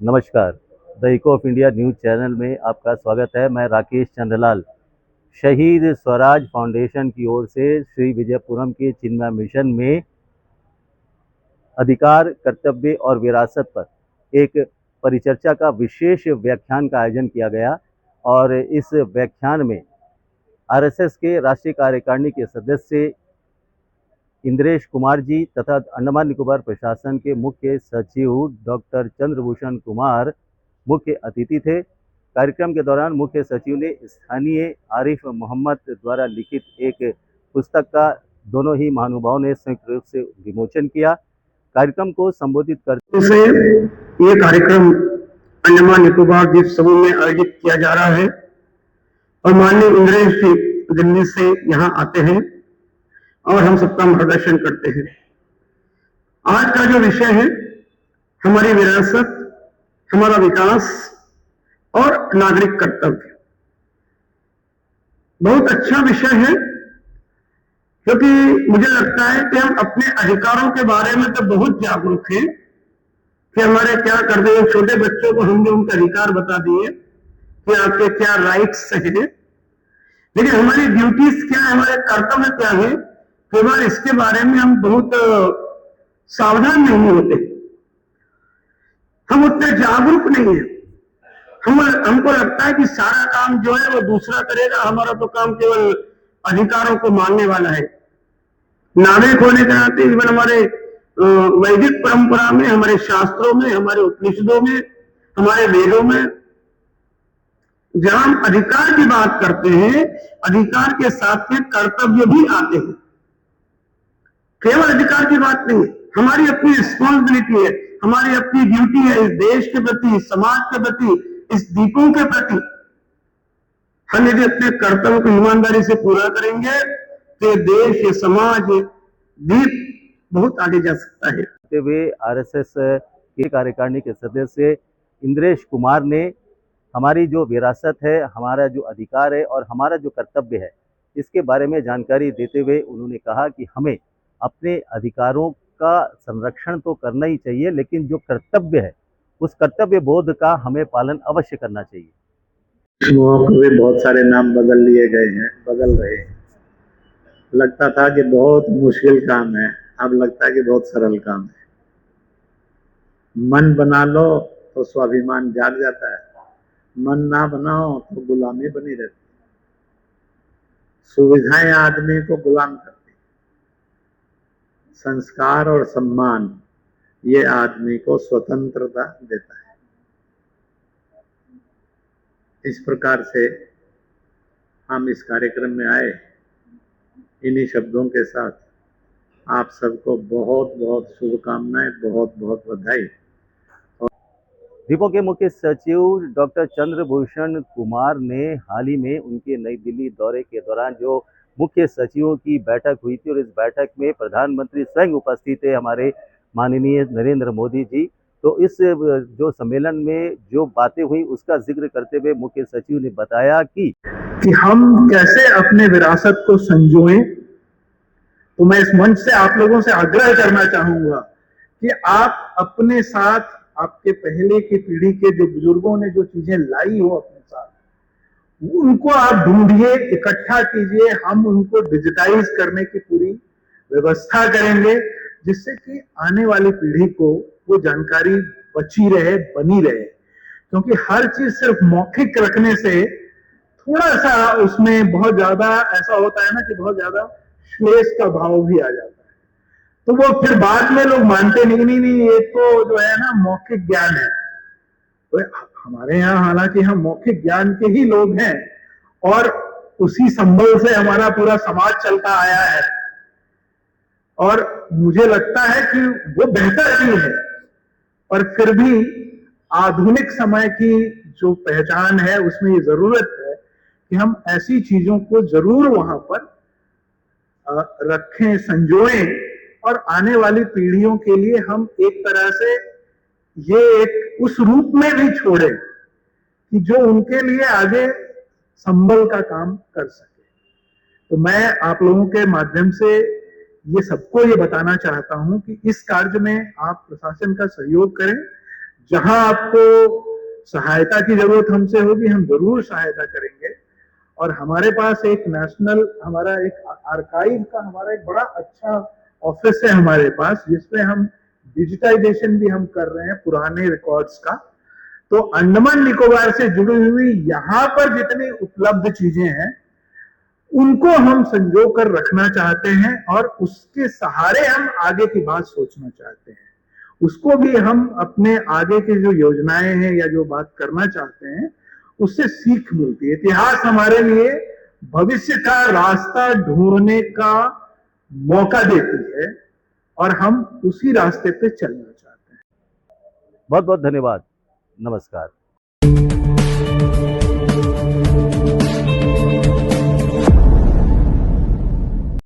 नमस्कार। The eco of India news channel में आपका स्वागत है। मैं राकेश चंद्रलाल। शहीद स्वराज फाउंडेशन की ओर से श्री विजयपुरम के चिन्मय मिशन में अधिकार, कर्तव्य और विरासत पर एक परिचर्चा का विशेष व्याख्यान का आयोजन किया गया और इस व्याख्यान में आरएसएस के राष्ट्रीय कार्यकारिणी के सदस्य इंद्रेश कुमार जी तथा अंडमान निकोबार प्रशासन के मुख्य सचिव डॉक्टर चंद्रभूषण कुमार मुख्य अतिथि थे। कार्यक्रम के दौरान मुख्य सचिव ने स्थानीय आरिफ मोहम्मद द्वारा लिखित एक पुस्तक का दोनों ही महानुभावों ने संयुक्त रूप से विमोचन किया। कार्यक्रम को संबोधित करते से ये कार्यक्रम अंडमान निकोबार द्वीप समूह में आयोजित किया जा रहा है और माननीय इंद्रेश जी दिल्ली से यहाँ आते हैं और हम सबका मार्गदर्शन करते हैं। आज का जो विषय है हमारी विरासत, हमारा विकास और नागरिक कर्तव्य, बहुत अच्छा विषय है क्योंकि मुझे लगता है कि हम अपने अधिकारों के बारे में तो बहुत जागरूक हैं कि हमारे क्या कर दिए। छोटे बच्चों को हमने उनके अधिकार बता दिए कि आपके क्या राइट्स हैं, लेकिन हमारी ड्यूटीज क्या है, हमारे कर्तव्य क्या है, केवल इसके बारे में हम बहुत सावधान नहीं होते, हम उतने जागरूक नहीं है। हमको लगता है कि सारा काम जो है वो दूसरा करेगा, हमारा तो काम केवल अधिकारों को मानने वाला है। नागरिक होने के नाते इवन हमारे वैदिक परंपरा में, हमारे शास्त्रों में, हमारे उपनिषदों में, हमारे वेदों में जहां हम अधिकार की बात करते हैं, अधिकार के साथ में कर्तव्य भी आते हैं। केवल अधिकार की बात नहीं है, हमारी अपनी रिस्पॉन्सिबिलिटी है, हमारी अपनी ड्यूटी है इस देश के प्रति, इस समाज के प्रति, इस दीपों के प्रति। हम यदि अपने कर्तव्य को ईमानदारी से पूरा करेंगे तो देश, ये समाज, ये दीप बहुत आगे जा सकता है। हुए आरएसएस के कार्यकारिणी के सदस्य इंद्रेश कुमार ने हमारी जो विरासत है, हमारा जो अधिकार है और हमारा जो कर्तव्य है, इसके बारे में जानकारी देते हुए उन्होंने कहा कि हमें अपने अधिकारों का संरक्षण तो करना ही चाहिए, लेकिन जो कर्तव्य है उस कर्तव्य बोध का हमें पालन अवश्य करना चाहिए। बहुत सारे नाम बदल लिए गए हैं, बदल रहे हैं। लगता था कि बहुत मुश्किल काम है, अब लगता है कि बहुत सरल काम है। मन बना लो तो स्वाभिमान जाग जाता है, मन ना बनाओ तो गुलामी बनी रहती है। सुविधाएं आदमी को गुलाम करती, संस्कार और सम्मान ये आदमी को स्वतंत्रता देता है। इस प्रकार से हम इस कार्यक्रम में आए, इन्हीं शब्दों के साथ आप सबको बहुत बहुत शुभकामनाएं, बहुत बहुत बधाई। दीपों के मुख्य सचिव डॉक्टर चंद्रभूषण कुमार ने हाल ही में उनके नई दिल्ली दौरे के दौरान जो मुख्य सचिवों की बैठक हुई थी और इस बैठक में प्रधानमंत्री स्वयं उपस्थित थे, हमारे माननीय नरेंद्र मोदी जी, तो इस जो सम्मेलन में जो बातें हुई उसका जिक्र करते हुए मुख्य सचिव ने बताया कि हम कैसे अपने विरासत को संजोएं। तो मैं इस मंच से आप लोगों से आग्रह करना चाहूंगा कि आप अपने साथ, आपके पहले की पीढ़ी के जो बुजुर्गों ने जो चीजें लाई हो अपने साथ, उनको आप ढूंढिए, इकट्ठा कीजिए। हम उनको डिजिटाइज करने की पूरी व्यवस्था करेंगे जिससे कि आने वाली पीढ़ी को वो जानकारी बची रहे, बनी रहे। क्योंकि हर चीज सिर्फ मौखिक रखने से थोड़ा सा उसमें बहुत ज्यादा ऐसा होता है ना कि बहुत ज्यादा श्लेष का भाव भी आ जाता है, तो वो फिर बाद में लोग मानते नहीं, ये तो जो है ना मौखिक ज्ञान है। तो हमारे यहाँ हालांकि हम मौखिक ज्ञान के ही लोग हैं और उसी संबल से हमारा पूरा समाज चलता आया है, और मुझे लगता है कि वो बेहतर भी है, पर फिर भी आधुनिक समय की जो पहचान है उसमें ये जरूरत है कि हम ऐसी चीजों को जरूर वहां पर रखें, संजोएं, और आने वाली पीढ़ियों के लिए हम एक तरह से ये एक उस रूप में भी छोड़े कि जो उनके लिए आगे संबल का काम कर सके। तो मैं आप लोगों के माध्यम से ये सबको ये बताना चाहता हूं कि इस कार्य में आप प्रशासन का सहयोग करें। जहां आपको सहायता की जरूरत हमसे होगी, हम जरूर सहायता करेंगे। और हमारे पास एक नेशनल, हमारा एक आर्काइव का हमारा एक बड़ा अच्छा ऑफिस है हमारे पास, जिसमें हम डिजिटाइजेशन भी हम कर रहे हैं पुराने रिकॉर्ड्स का। तो अंडमान निकोबार से जुड़ी हुई यहां पर जितनी उपलब्ध चीजें हैं उनको हम संजो कर रखना चाहते हैं, और उसके सहारे हम आगे की बात सोचना चाहते हैं। उसको भी हम अपने आगे की जो योजनाएं हैं या जो बात करना चाहते हैं उससे सीख मिलती है। इतिहास हमारे लिए भविष्य का रास्ता ढूंढने का मौका देती है, और हम उसी रास्ते पे चलना चाहते हैं। बहुत बहुत धन्यवाद। नमस्कार।